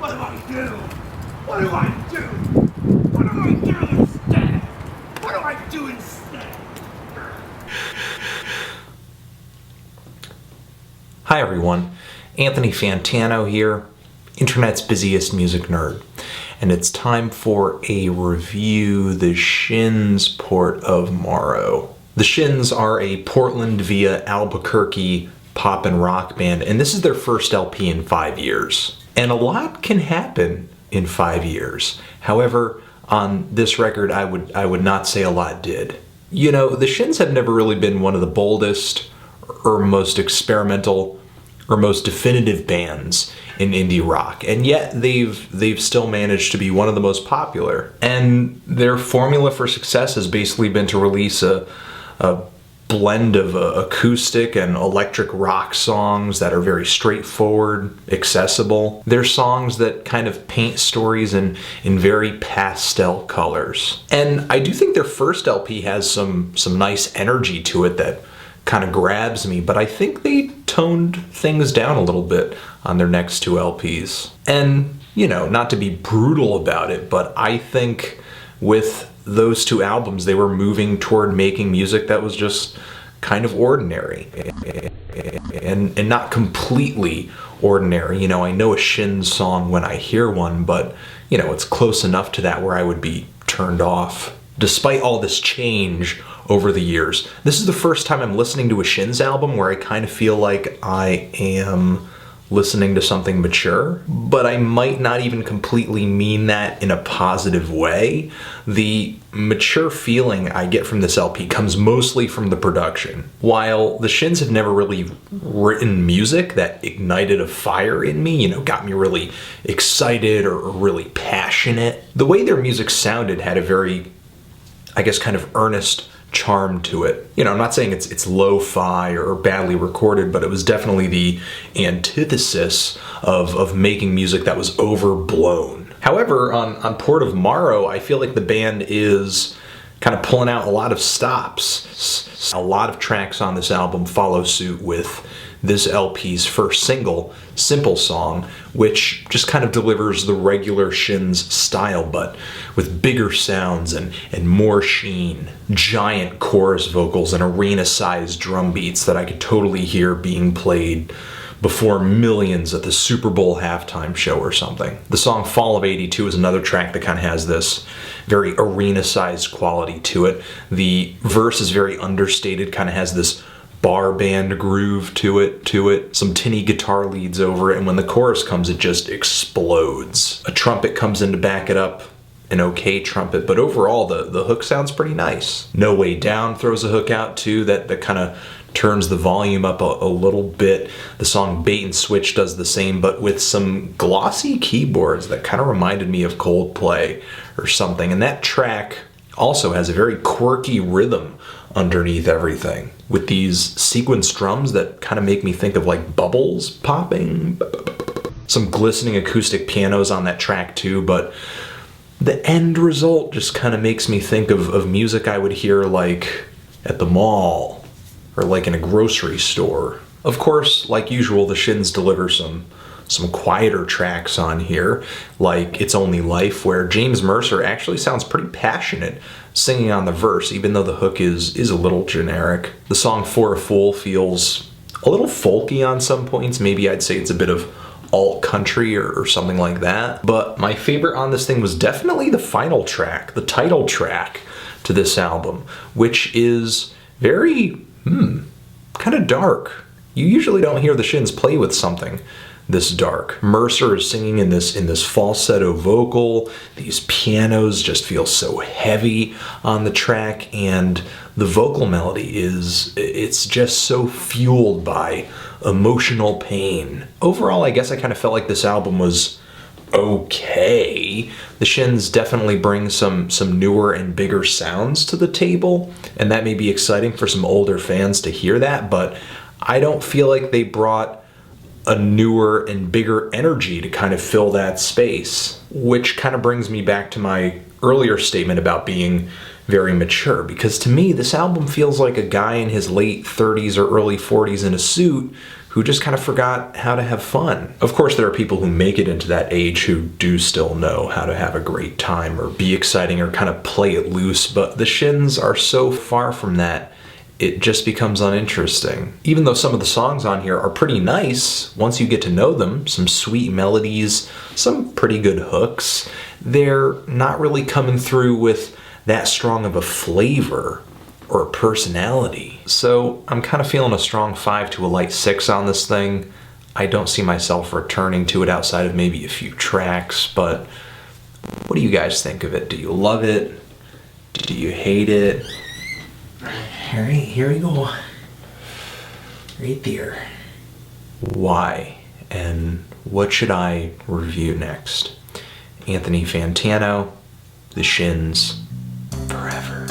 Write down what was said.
What do I do? What do I do? What do I do instead? What do I do instead? Hi everyone, Anthony Fantano here, internet's busiest music nerd, and it's time for a review, the Shins port of Morrow. The Shins are a Portland via Albuquerque pop and rock band, and this is their first LP in 5 years. And a lot can happen in 5 years. However, on this record, I would not say a lot did. You know, the Shins have never really been one of the boldest or most experimental or most definitive bands in indie rock, and yet they've still managed to be one of the most popular. And their formula for success has basically been to release a blend of acoustic and electric rock songs that are very straightforward, accessible. They're songs that kind of paint stories in very pastel colors. And I do think their first LP has some nice energy to it that kind of grabs me, but I think they toned things down a little bit on their next two LPs. And, you know, not to be brutal about it, but I think with those two albums, they were moving toward making music that was just kind of ordinary and not completely ordinary. You know, I know a Shins song when I hear one, but, you know, it's close enough to that where I would be turned off. Despite all this change over the years, this is the first time I'm listening to a Shins album where I kind of feel like I am listening to something mature, but I might not even completely mean that in a positive way. The mature feeling I get from this LP comes mostly from the production. While the Shins have never really written music that ignited a fire in me, you know, got me really excited or really passionate, the way their music sounded had a very, I guess, kind of earnest charm to it. You know, I'm not saying it's lo-fi or badly recorded, but it was definitely the antithesis of making music that was overblown. However, on Port of Morrow, I feel like the band is kind of pulling out a lot of stops. A lot of tracks on this album follow suit with this LP's first single, Simple Song, which just kind of delivers the regular Shins style, but with bigger sounds and more sheen, giant chorus vocals and arena-sized drum beats that I could totally hear being played before millions at the Super Bowl halftime show or something. The song Fall of 82 is another track that kind of has this very arena-sized quality to it. The verse is very understated, kind of has this bar band groove to it, some tinny guitar leads over it, and when the chorus comes, it just explodes. A trumpet comes in to back it up, an okay trumpet, but overall the hook sounds pretty nice. No Way Down throws a hook out too that kind of turns the volume up a little bit. The song Bait and Switch does the same, but with some glossy keyboards that kind of reminded me of Coldplay or something. And that track also has a very quirky rhythm underneath everything, with these sequence drums that kind of make me think of like bubbles popping. Some glistening acoustic pianos on that track too, but the end result just kind of makes me think of music I would hear like at the mall or like in a grocery store. Of course, like usual, the Shins deliver some quieter tracks on here, like It's Only Life, where James Mercer actually sounds pretty passionate singing on the verse, even though the hook is a little generic. The song For a Fool feels a little folky on some points. Maybe I'd say it's a bit of alt country or something like that. But my favorite on this thing was definitely the final track, the title track to this album, which is very, kind of dark. You usually don't hear the Shins play with something this dark. Mercer is singing in this falsetto vocal. These pianos just feel so heavy on the track, and the vocal melody it's just so fueled by emotional pain. Overall, I guess I kind of felt like this album was okay. The Shins definitely bring some newer and bigger sounds to the table, and that may be exciting for some older fans to hear that, but I don't feel like they brought a newer and bigger energy to kind of fill that space, which kind of brings me back to my earlier statement about being very mature, because to me this album feels like a guy in his late 30s or early 40s in a suit who just kind of forgot how to have fun. Of course, there are people who make it into that age who do still know how to have a great time or be exciting or kind of play it loose, but the Shins are so far from that, it just becomes uninteresting. Even though some of the songs on here are pretty nice, once you get to know them, some sweet melodies, some pretty good hooks, they're not really coming through with that strong of a flavor or a personality. So I'm kind of feeling a strong 5 to a light 6 on this thing. I don't see myself returning to it outside of maybe a few tracks, but what do you guys think of it? Do you love it? Do you hate it? All right, here we go. Right there. Why? And what should I review next? Anthony Fantano, The Shins, Forever.